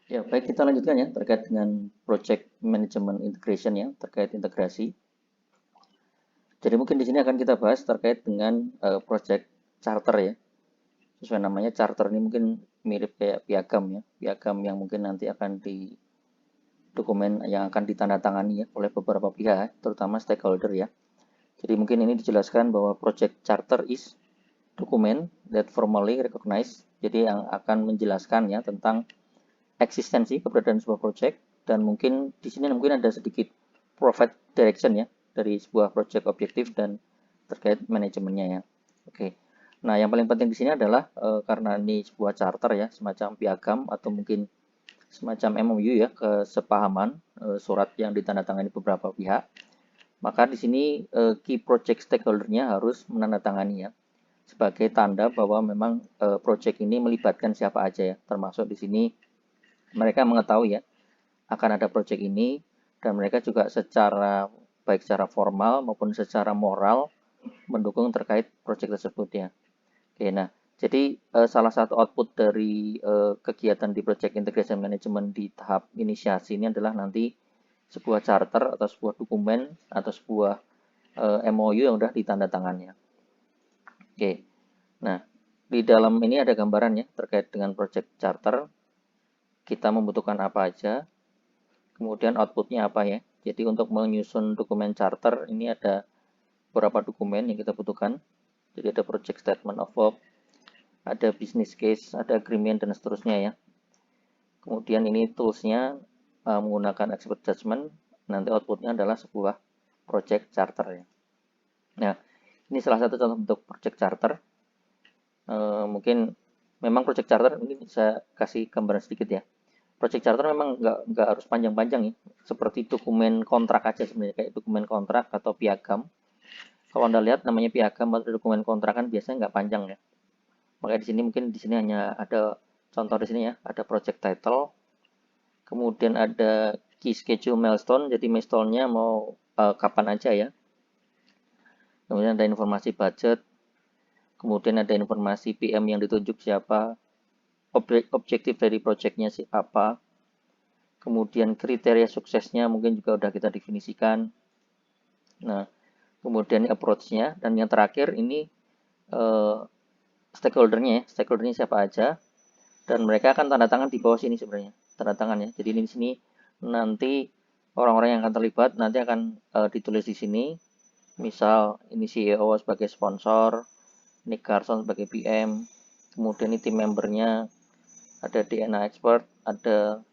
Ya, baik kita lanjutkan ya terkait dengan project management integration ya, terkait integrasi. Jadi mungkin di sini akan kita bahas terkait dengan project charter ya. Sesuai namanya charter ini mungkin mirip kayak piagam ya, piagam yang mungkin nanti akan di dokumen yang akan ditandatangani ya oleh beberapa pihak, terutama stakeholder ya. Jadi mungkin ini dijelaskan bahwa project charter is document that formally recognized. Jadi yang akan menjelaskan ya tentang eksistensi keberadaan sebuah project dan mungkin di sini mungkin ada sedikit provide direction ya dari sebuah project objektif dan terkait manajemennya ya. Oke. Nah, yang paling penting di sini adalah karena ini sebuah charter ya, semacam piagam atau mungkin semacam MOU ya, kesepahaman surat yang ditandatangani beberapa pihak. Maka di sini key project stakeholder-nya harus menandatangani ya sebagai tanda bahwa memang project ini melibatkan siapa aja ya, termasuk di sini mereka mengetahui ya akan ada proyek ini dan mereka juga secara baik secara formal maupun secara moral mendukung terkait proyek tersebut ya. Oke, nah jadi salah satu output dari kegiatan di Project Integration Management di tahap inisiasi ini adalah nanti sebuah charter atau sebuah dokumen atau sebuah MOU yang sudah ditandatangannya. Oke, nah di dalam ini ada gambaran ya terkait dengan Project Charter. Kita membutuhkan apa aja, kemudian outputnya apa ya. Jadi untuk menyusun dokumen charter ini ada beberapa dokumen yang kita butuhkan. Jadi ada project statement of work, ada business case, ada agreement dan seterusnya ya. Kemudian ini toolsnya menggunakan expert judgment. Nanti outputnya adalah sebuah project charter ya. Nah, ini salah satu contoh bentuk project charter. Mungkin memang project charter ini saya kasih gambaran sedikit ya. Project charter memang nggak harus panjang-panjang ya. Seperti dokumen kontrak aja sebenarnya, kayak dokumen kontrak atau piagam. Kalau Anda lihat namanya piagam atau dokumen kontrak kan biasanya nggak panjang ya. Makanya di sini mungkin di sini hanya ada contoh di sini ya, ada project title, kemudian ada key schedule milestone, jadi milestone-nya mau kapan aja ya. Kemudian ada informasi budget, kemudian ada informasi PM yang ditunjuk siapa, objektif dari projectnya apa, kemudian kriteria suksesnya mungkin juga udah kita definisikan. Nah, kemudian approach-nya, dan yang terakhir ini eh, stakeholder-nya ya, stakeholder-nya siapa aja, dan mereka akan tanda tangan di bawah sini sebenarnya, tanda tangan ya. Jadi ini di sini nanti orang-orang yang akan terlibat nanti akan ditulis di sini, misal ini CEO sebagai sponsor, Nick Carson sebagai PM, kemudian ini tim membernya, ada DNA expert, ada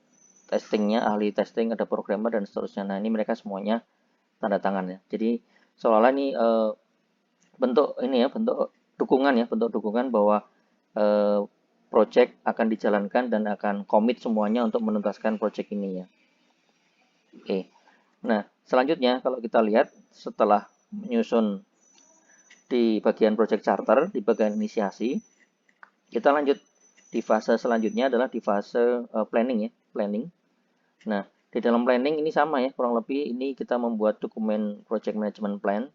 testingnya, ahli testing, ada programmer dan seterusnya. Nah ini mereka semuanya tanda tangan ya. Jadi seolah-olah ini bentuk ini ya, bentuk dukungan bahwa eh, project akan dijalankan dan akan komit semuanya untuk menuntaskan project ini ya. Oke. Nah, selanjutnya kalau kita lihat setelah menyusun di bagian project charter, di bagian inisiasi, kita lanjut di fase selanjutnya adalah di fase planning ya, planning. Nah, di dalam planning ini sama ya, kurang lebih ini kita membuat dokumen project management plan.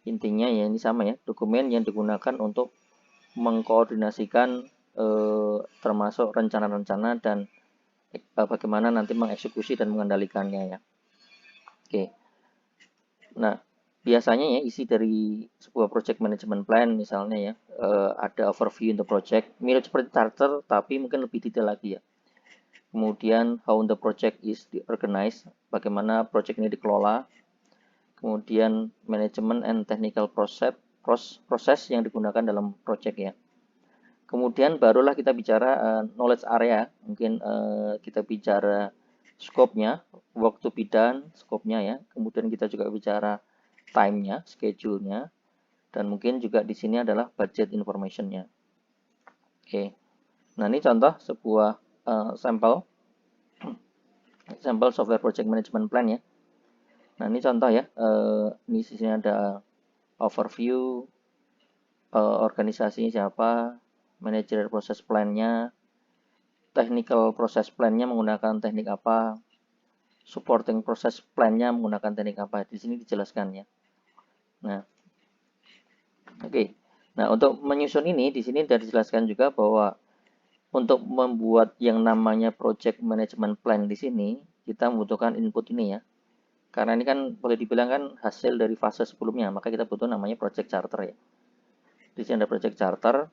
Intinya ya ini sama ya, dokumen yang digunakan untuk mengkoordinasikan termasuk rencana-rencana dan bagaimana nanti mengeksekusi dan mengendalikannya ya. Oke. Nah, biasanya ya isi dari sebuah project management plan misalnya ya ada overview untuk project mirip seperti charter tapi mungkin lebih detail lagi ya. Kemudian how the project is organized, bagaimana project ini dikelola. Kemudian manajemen and technical proses yang digunakan dalam project ya. Kemudian barulah kita bicara knowledge area, mungkin kita bicara scope-nya, work to be done, scope-nya ya. Kemudian kita juga bicara time-nya, schedule-nya, dan mungkin juga di sini adalah budget information-nya. Oke. Nah, ini contoh sebuah sampel software project management plan ya. Nah, ini contoh ya. Ini di sini ada overview, organisasinya siapa, manager proses plan-nya, technical proses plan-nya menggunakan teknik apa, supporting proses plan-nya menggunakan teknik apa. Di sini dijelaskan ya. Nah, oke. Nah, untuk menyusun ini di sini sudah dijelaskan juga bahwa untuk membuat yang namanya project management plan di sini, kita membutuhkan input ini ya. Karena ini kan boleh dibilang kan hasil dari fase sebelumnya, maka kita butuh namanya project charter ya. Di sini ada project charter,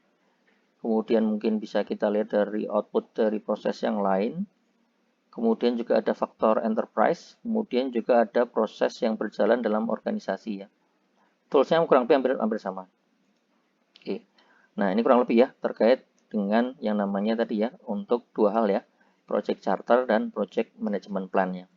kemudian mungkin bisa kita lihat dari output dari proses yang lain. Kemudian juga ada faktor enterprise, kemudian juga ada proses yang berjalan dalam organisasi ya. Toolsnya kurang lebih hampir sama. Oke. Nah, ini kurang lebih ya terkait dengan yang namanya tadi ya untuk dua hal ya, project charter dan project management plan-nya.